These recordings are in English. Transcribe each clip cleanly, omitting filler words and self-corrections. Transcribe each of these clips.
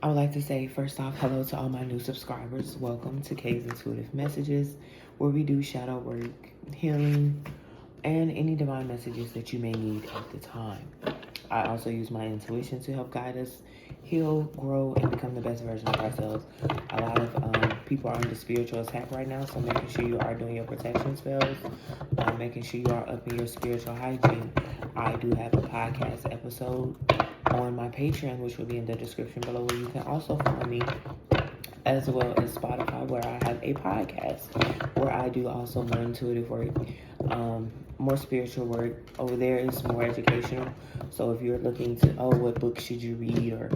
I would like to say, first off, hello to all my new subscribers. Welcome to Kay's Intuitive Messages, where we do shadow work, healing, and any divine messages that you may need at the time. I also use my intuition to help guide us heal, grow, and become the best version of ourselves. A lot of people are under spiritual attack right now, so making sure you are doing your protection spells, making sure you are upping your spiritual hygiene. I do have a podcast episode on my Patreon, which will be in the description below, where you can also find me, as well as Spotify, where I have a podcast where I do also more intuitive work, more spiritual work. Over there is more educational. So if you're looking to, what book should you read, or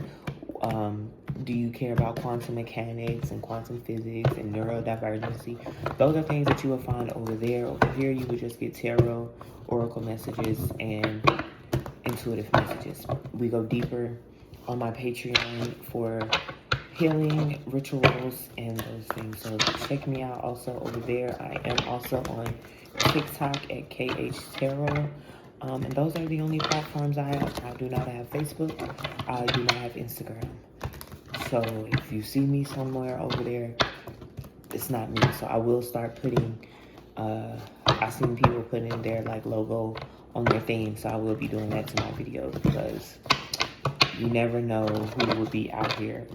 do you care about quantum mechanics and quantum physics and neurodivergency, those are things that you will find over there. Over here, you would just get tarot, oracle messages, and intuitive messages. We go deeper on my Patreon for healing, rituals, and those things. So check me out also over there. I am also on TikTok at KH Tarot. And those are the only platforms I have. I do not have Facebook. I do not have Instagram. So if you see me somewhere over there, it's not me. So I will start putting, I've seen people put in their logo on their theme. So I will be doing that to my videos, because you never know who will be out here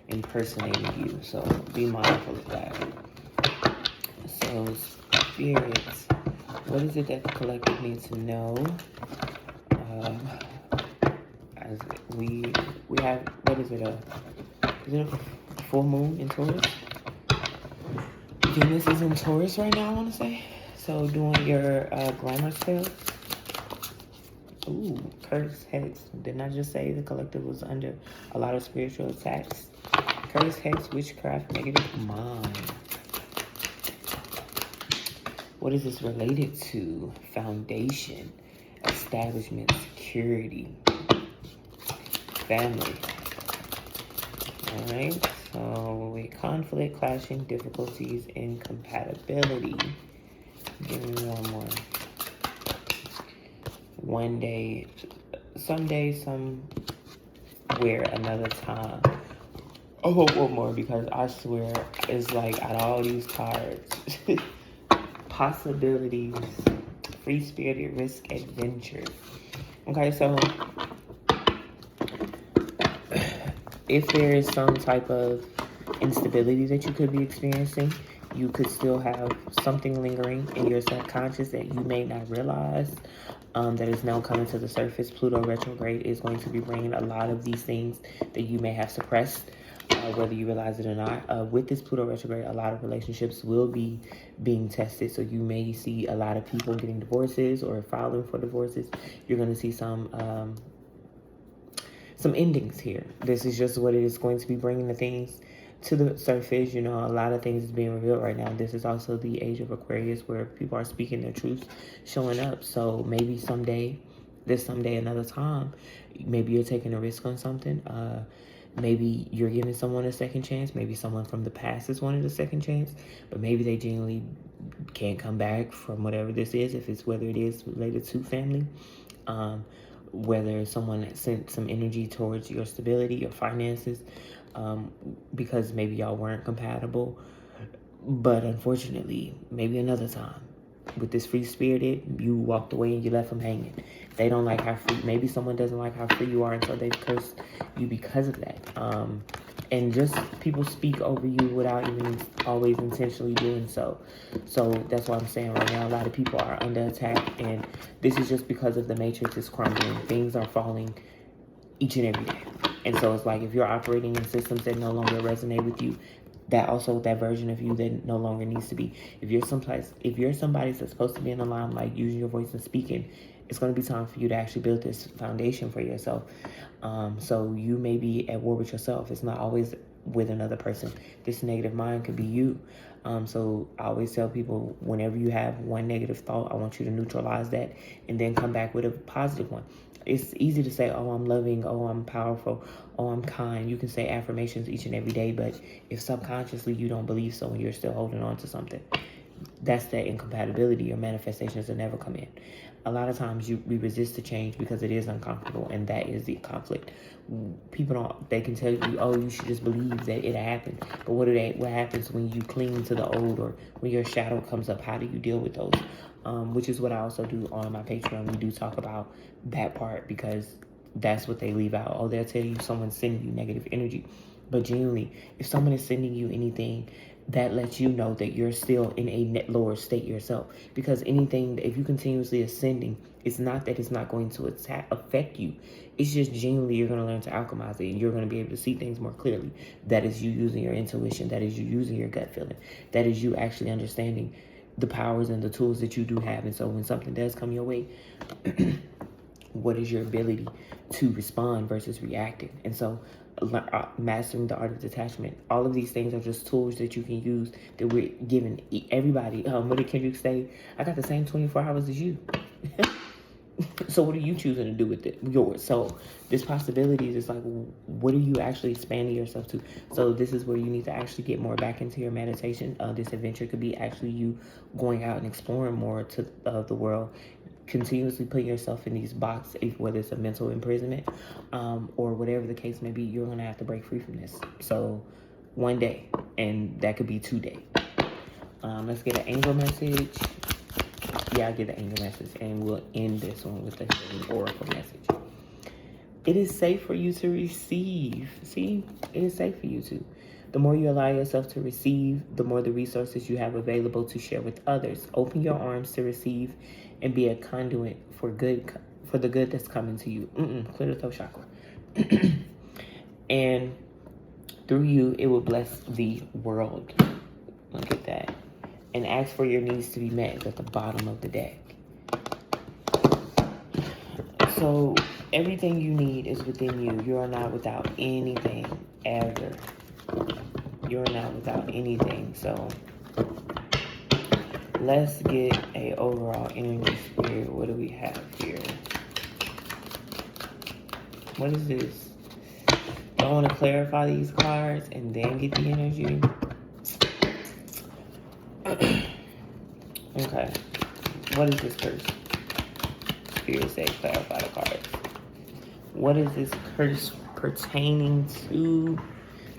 impersonating you. So be mindful of that. So spirits, what is it that the collective needs to know? As we have, what is it, is it a full moon in Taurus? Venus is in Taurus right now, I want to say. So doing your grammar skills. Ooh, curse, hex. Didn't I just say the collective was under a lot of spiritual attacks? Curse, hex, witchcraft, negative mind. What is this related to? Foundation, establishment, security, family. Alright, so with conflict, clashing, difficulties, incompatibility. Give me one more. One day, someday, somewhere, another time. I hope one more, because I swear it's like, out of all these cards, possibilities, free spirited, risk, adventure. Okay, so if there is some type of instability that you could be experiencing, you could still have something lingering in your subconscious that you may not realize, that is now coming to the surface. Pluto retrograde is going to be bringing a lot of these things that you may have suppressed, whether you realize it or not. With this Pluto retrograde, a lot of relationships will be being tested. So you may see a lot of people getting divorces or filing for divorces. You're going to see some endings here. This is just what it is going to be bringing the things to the surface. You know, a lot of things is being revealed right now. This is also the age of Aquarius, where people are speaking their truth, showing up. So maybe someday, another time, maybe you're taking a risk on something. Maybe you're giving someone a second chance. Maybe someone from the past is wanted a second chance, but maybe they genuinely can't come back from whatever this is, if it's whether it is related to family, whether someone sent some energy towards your stability, your finances, because maybe y'all weren't compatible. But unfortunately, maybe another time, with this free spirited, you walked away and you left them hanging. They don't like how free, maybe someone doesn't like how free you are, and so they've cursed you because of that. And just people speak over you without even always intentionally doing so. So that's why I'm saying right now, a lot of people are under attack, and this is just because of the matrix is crumbling. Things are falling each and every day. And so it's like, if you're operating in systems that no longer resonate with you, that version of you that no longer needs to be. If you're somebody that's supposed to be in the limelight, using your voice and speaking, it's going to be time for you to actually build this foundation for yourself. So you may be at war with yourself. It's not always with another person. This negative mind could be you. So I always tell people, whenever you have one negative thought, I want you to neutralize that and then come back with a positive one. It's easy to say, oh, I'm loving, oh, I'm powerful, oh, I'm kind. You can say affirmations each and every day, but if subconsciously you don't believe so and you're still holding on to something, that's that incompatibility. Your manifestations will never come in. A lot of times we resist the change because it is uncomfortable, and that is the conflict. People don't, they can tell you, oh, you should just believe that it happened. But what happens when you cling to the old, or when your shadow comes up? How do you deal with those? Which is what I also do on my Patreon. We do talk about that part, because that's what they leave out. Oh, they'll tell you someone's sending you negative energy. But genuinely, if someone is sending you anything, that lets you know that you're still in a lower state yourself. Because anything, if you continuously ascending, it's not that it's not going to affect you. It's just genuinely you're going to learn to alchemize it, and you're going to be able to see things more clearly. That is you using your intuition. That is you using your gut feeling. That is you actually understanding the powers and the tools that you do have. And so when something does come your way, what is your ability to respond versus reacting? And so mastering the art of detachment, all of these things are just tools that you can use, that we're giving everybody. What did Kendrick say? I got the same 24 hours as you. So what are you choosing to do with it? Yours. So this possibility is like, what are you actually expanding yourself to? So this is where you need to actually get more back into your meditation. This adventure could be actually you going out and exploring more to the world, continuously putting yourself in these boxes, whether it's a mental imprisonment, or whatever the case may be. You're going to have to break free from this. So one day, and that could be 2 days. Let's get an angel message. Yeah, I'll get the angel message, and we'll end this one with the healing oracle message. It is safe for you to receive. See, it is safe for you to. The more you allow yourself to receive, the more the resources you have available to share with others. Open your arms to receive, and be a conduit for the good that's coming to you. Clear the throat chakra. And through you, it will bless the world. Look at that. And ask for your needs to be met. It's at the bottom of the deck. So everything you need is within you. You are not without anything, ever. You're not without anything. So let's get a overall energy spirit. What do we have here? What is this? I want to clarify these cards and then get the energy. Okay. What is this curse? Spirit say clarify the cards. What is this curse pertaining to?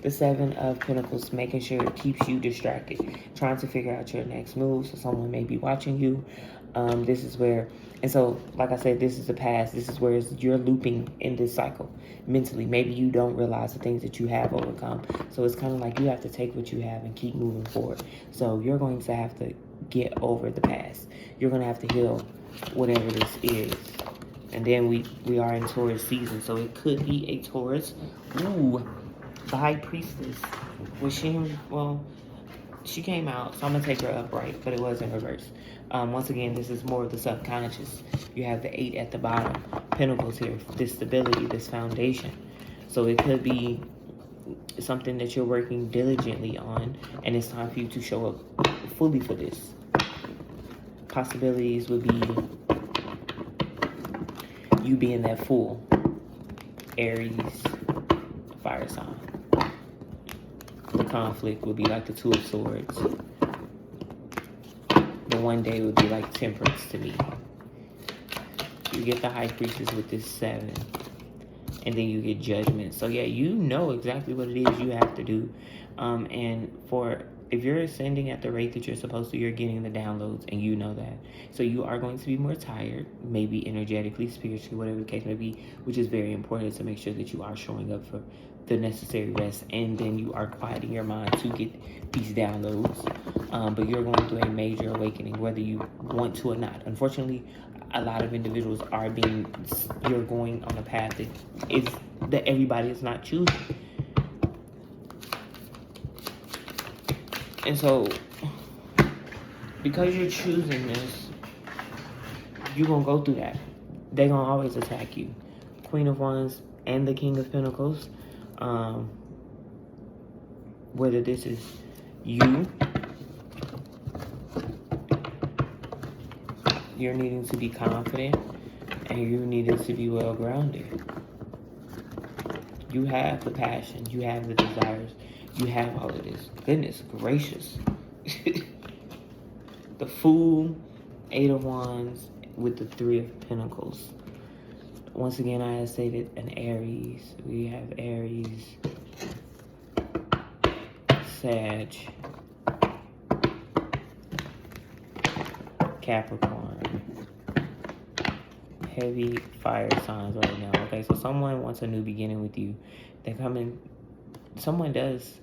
The Seven of Pentacles, making sure it keeps you distracted, trying to figure out your next move. So someone may be watching you. This is where, and so, like I said, this is the past. This is where you're looping in this cycle mentally. Maybe you don't realize the things that you have overcome. So it's kind of like you have to take what you have and keep moving forward. So you're going to have to get over the past. You're going to have to heal whatever this is. And then we are in Taurus season, so it could be a Taurus. Ooh. The High Priestess, was she, well, she came out, so I'm going to take her upright, but it was in reverse. Once again, this is more of the subconscious. You have the 8 at the bottom, Pentacles here, this stability, this foundation. So it could be something that you're working diligently on, and it's time for you to show up fully for this. Possibilities would be you being that Fool, Aries, fire sign. The conflict would be like the Two of Swords. The one day would be like Temperance to me. You get the High Priestess with this 7. And then you get Judgment. So yeah, you know exactly what it is you have to do. And if you're ascending at the rate that you're supposed to, you're getting the downloads, and you know that. So you are going to be more tired, maybe energetically, spiritually, whatever the case may be, which is very important to make sure that you are showing up for the necessary rest, and then you are quieting your mind to get these downloads. But you're going through a major awakening, whether you want to or not. Unfortunately, a lot of individuals you're going on a path that everybody is not choosing. And so, because you're choosing this, you're going to go through that. They're going to always attack you. Queen of Wands and the King of Pentacles. Whether this is you're needing to be confident, and you needed to be well grounded. You have the passion, you have the desires, you have all of this. Goodness gracious. the Fool, 8 of Wands with the 3 of Pentacles. Once again, I had stated an Aries. We have Aries, Sag, Capricorn. Heavy fire signs right now. Okay, so someone wants a new beginning with you. They're coming. Someone does.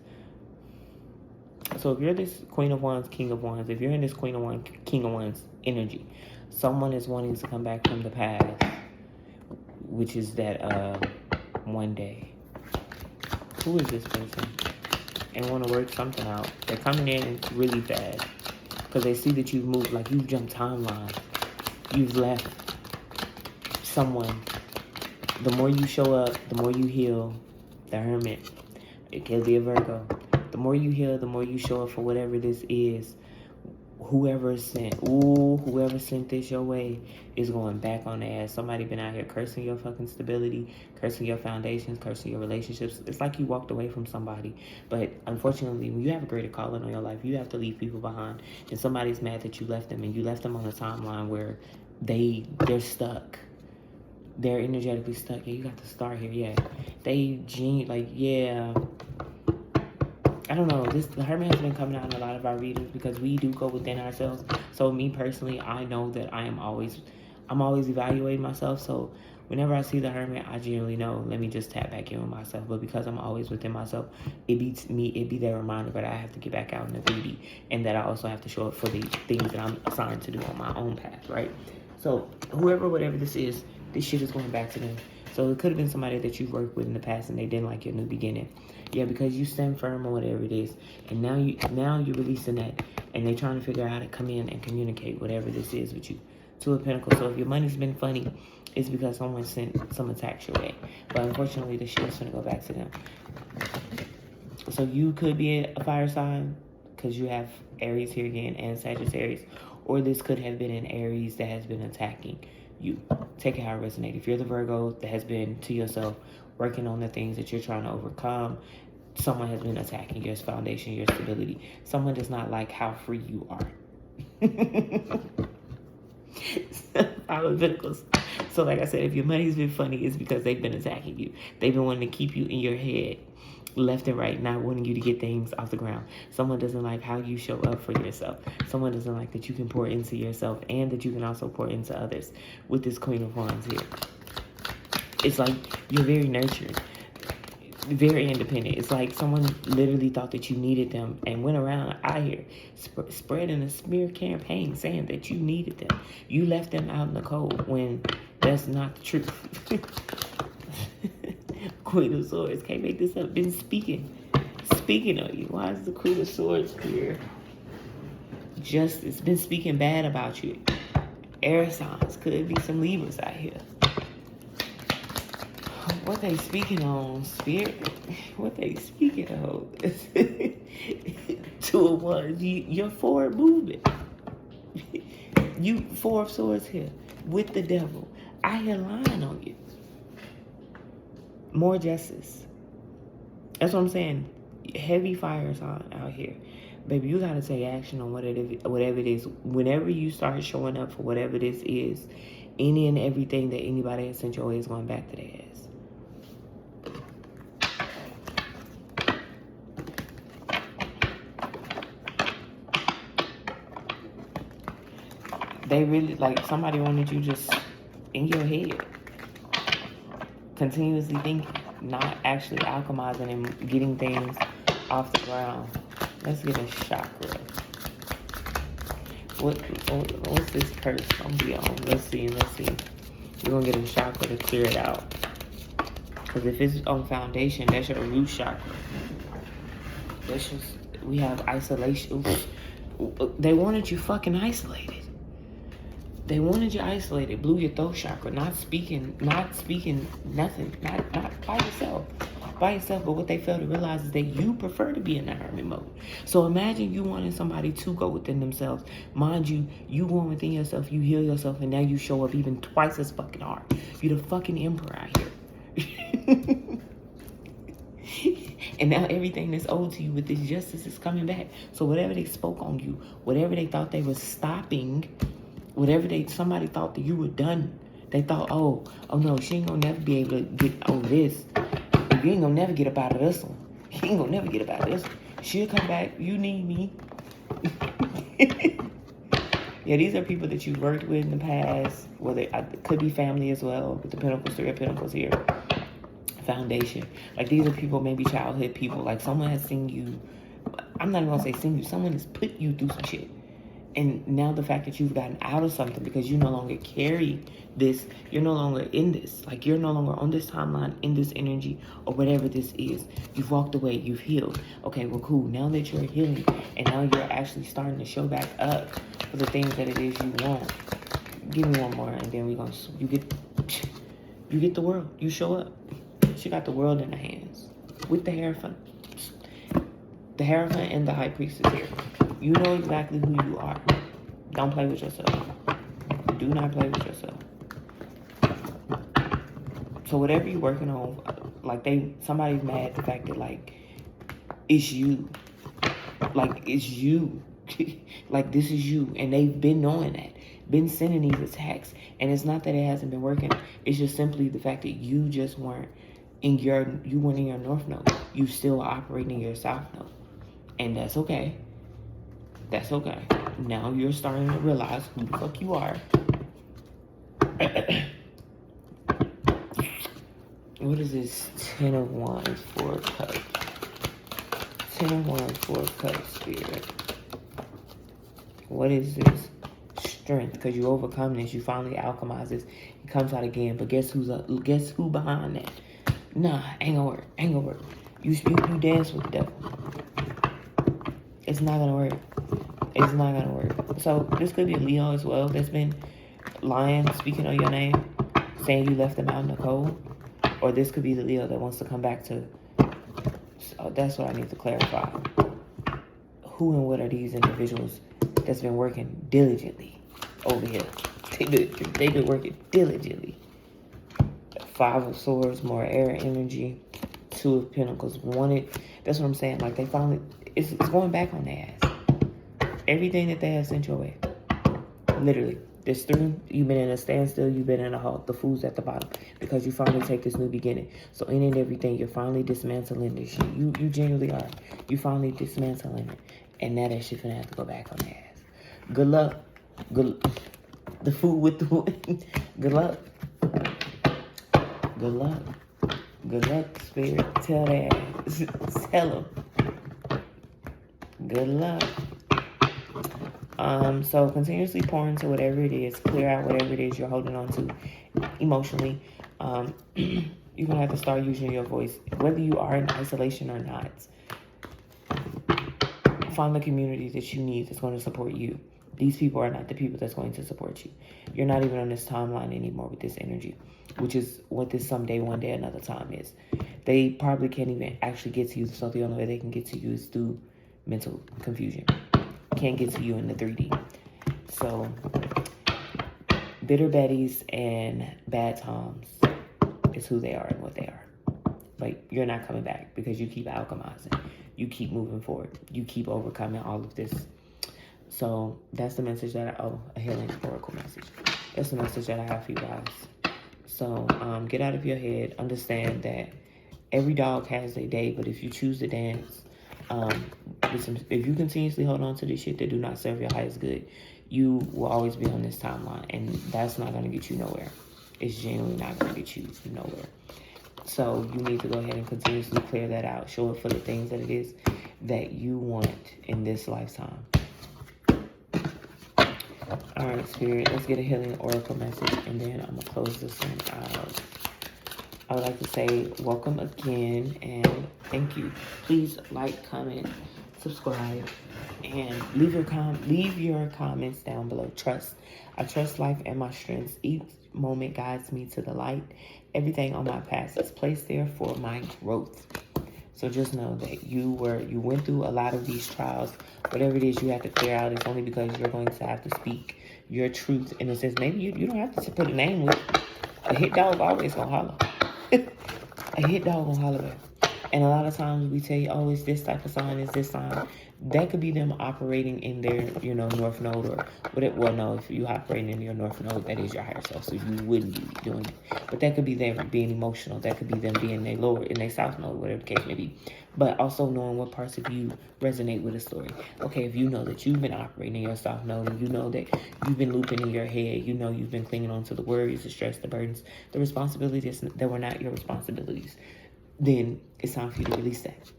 So if you're this Queen of Wands, King of Wands, if you're in this Queen of Wands, King of Wands energy, someone is wanting to come back from the past, which is that one day. Who is this person? And want to work something out. They're coming in really fast because they see that you've moved, like you've jumped timeline. You've left someone. The more you show up, the more you heal. The Hermit. It could be a Virgo. The more you heal, the more you show up for whatever this is. Whoever sent this your way is going back on the ass. Somebody been out here cursing your fucking stability, cursing your foundations, cursing your relationships. It's like you walked away from somebody. But unfortunately, when you have a greater calling on your life, you have to leave people behind. And somebody's mad that you left them, and you left them on a timeline where they're stuck. They're energetically stuck. Yeah, you got the star here. Yeah, I don't know. The Hermit has been coming out in a lot of our readings because we do go within ourselves. So me personally, I know that I'm always evaluating myself. So whenever I see the Hermit, I generally know, let me just tap back in with myself. But because I'm always within myself, it be that reminder that I have to get back out in the 3D, and that I also have to show up for the things that I'm assigned to do on my own path, right? So whatever this is, this shit is going back to them. So it could have been somebody that you've worked with in the past and they didn't like your new beginning. Yeah, because you stand firm on whatever it is. And now you're releasing that. And they're trying to figure out how to come in and communicate whatever this is with you. 2 of Pentacles. So if your money's been funny, it's because someone sent some attacks your way. But unfortunately, the shit is going to go back to them. So you could be a fire sign because you have Aries here again and Sagittarius. Or this could have been an Aries that has been attacking you. Take it how it resonates. If you're the Virgo that has been to yourself, working on the things that you're trying to overcome, someone has been attacking your foundation, your stability. Someone does not like how free you are. 5 of Pentacles. So like I said, if your money's been funny, it's because they've been attacking you. They've been wanting to keep you in your head, left and right, not wanting you to get things off the ground. Someone doesn't like how you show up for yourself. Someone doesn't like that you can pour into yourself and that you can also pour into others with this Queen of Wands here. It's like you're very nurtured, very independent. It's like someone literally thought that you needed them and went around out here spreading a smear campaign saying that you needed them. You left them out in the cold when that's not the truth. Queen of Swords. Can't make this up. Been speaking on you. Why is the Queen of Swords here? It's been speaking bad about you. Air signs. Could be some Libras out here. What they speaking on, Spirit? What they speaking on? 2 of Wands. Your forward movement. You 4 of Swords here with the Devil. I hear lying on you. More justice. That's what I'm saying. Heavy fire sign out here. Baby, you got to take action on whatever it is. Whenever you start showing up for whatever this is, any and everything that anybody has sent your way is going back to their ass. They really, like, somebody wanted you just in your head. Continuously thinking, not actually alchemizing and getting things off the ground. Let's get a chakra. What's this curse gonna be on? Let's see. We're gonna get a chakra to clear it out. Because if it's on foundation, that's your root chakra. We have isolation. They wanted you fucking isolated. They wanted you isolated, blew your throat chakra, not speaking nothing, not by yourself. But what they fail to realize is that you prefer to be in that hermit mode. So imagine you wanting somebody to go within themselves. Mind you, you going within yourself, you heal yourself, and now you show up even twice as fucking hard. You're the fucking emperor out here. And now everything that's owed to you with this justice is coming back. So whatever they spoke on you, whatever they thought they was stopping, whatever somebody thought that you were done, they thought, oh no, she ain't gonna never be able to get over this. You ain't gonna never get up out of this one. You ain't gonna never get up out of this one. She'll come back. You need me. Yeah, these are people that you've worked with in the past. Whether it could be family as well, with the Pentacles, 3 of Pentacles here. Foundation. Like, these are people, maybe childhood people. Like, someone has seen you. I'm not even gonna say seen you. Someone has put you through some shit. And now the fact that you've gotten out of something because you no longer carry this, you're no longer in this. Like, you're no longer on this timeline, in this energy, or whatever this is. You've walked away, you've healed. Okay, well, cool. Now that you're healing, and now you're actually starting to show back up for the things that it is you want. Give me one more, and then you get the world. You show up. She got the world in her hands with the Hierophant. The Hierophant and the High Priestess here. You know exactly who you are. Don't play with yourself. Do not play with yourself. So whatever you're working on, like somebody's mad at the fact that, like, it's you. Like, it's you. Like, this is you. And they've been knowing that. Been sending these attacks. And it's not that it hasn't been working. It's just simply the fact that you just weren't in your North Node. You still operating in your South Node. And that's okay. That's okay. Now you're starting to realize who the fuck you are. What is this? 10 of Wands, 4 of Cups. 10 of Wands, 4 of Cups, Spirit. What is this? Strength. Because you overcome this. You finally alchemize this. It comes out again. But guess who behind that? Nah, ain't gonna work. Ain't gonna work. You dance with the devil. It's not gonna work. It's not gonna work. So this could be a Leo as well that's been lying, speaking on your name, saying you left them out in the cold. Or this could be the Leo that wants to come back to. So that's what I need to clarify. Who and what are these individuals that's been working diligently over here? They've been working diligently. 5 of Swords, more air energy. 2 of Pentacles, wanted. That's what I'm saying. Like, they finally, it's going back on their ass. Everything that they have sent your way. Literally. There's 3. You've been in a standstill. You've been in a halt. The fool's at the bottom. Because you finally take this new beginning. So in and everything, you're finally dismantling this shit. You genuinely are. You finally dismantling it. And now that shit finna have to go back on their ass. Good luck. The fool with the wind. Good luck. Good luck. Good luck, Spirit. Tell their ass. Tell them. Good luck. So continuously pour into whatever it is. Clear out whatever it is you're holding on to emotionally. You're going to have to start using your voice. Whether you are in isolation or not. Find the community that you need that's going to support you. These people are not the people that's going to support you. You're not even on this timeline anymore with this energy. Which is what this someday, one day, another time is. They probably can't even actually get to you. So the only way they can get to you is through mental confusion. Can't get to you in the 3D. So, bitter Bettys and bad Toms is who they are and what they are. Like, you're not coming back because you keep alchemizing. You keep moving forward. You keep overcoming all of this. So, that's the message that a healing oracle message. That's the message that I have for you guys. So, get out of your head. Understand that every dog has a day, but if you choose to dance, if you continuously hold on to this shit that do not serve your highest good, you will always be on this timeline, and that's not going to get you nowhere. It's genuinely not going to get you nowhere. So you need to go ahead and continuously clear that out. Show it for the things that it is that you want in this lifetime. All right, Spirit, let's get a healing oracle message, and then I'm going to close this one out. I would like to say welcome again and thank you. Please like, comment, subscribe, and leave your comments down below. I trust life and my strengths. Each moment guides me to the light. Everything on my path is placed there for my growth. So just know that you went through a lot of these trials. Whatever it is you have to clear out, it's only because you're going to have to speak your truth in a sense. Maybe you don't have to put a name with it. A hit dog always gonna holler. A hit dog gonna holler back. And a lot of times we tell you, oh, it's this type of sign, it's this sign. That could be them operating in their, north node or whatever. Well, no, if you operating in your north node, that is your higher self, so you wouldn't be doing it. But that could be them being emotional. That could be them being their lower, in their south node, whatever the case may be. But also knowing what parts of you resonate with a story. Okay, if you know that you've been operating in your south node, and you know that you've been looping in your head, you've been clinging on to the worries, the stress, the burdens, the responsibilities that were not your responsibilities, then it's time for you to release that.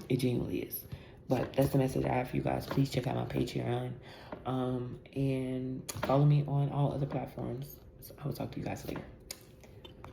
It genuinely is. But that's the message I have for you guys. Please check out my Patreon. And follow me on all other platforms. I will talk to you guys later.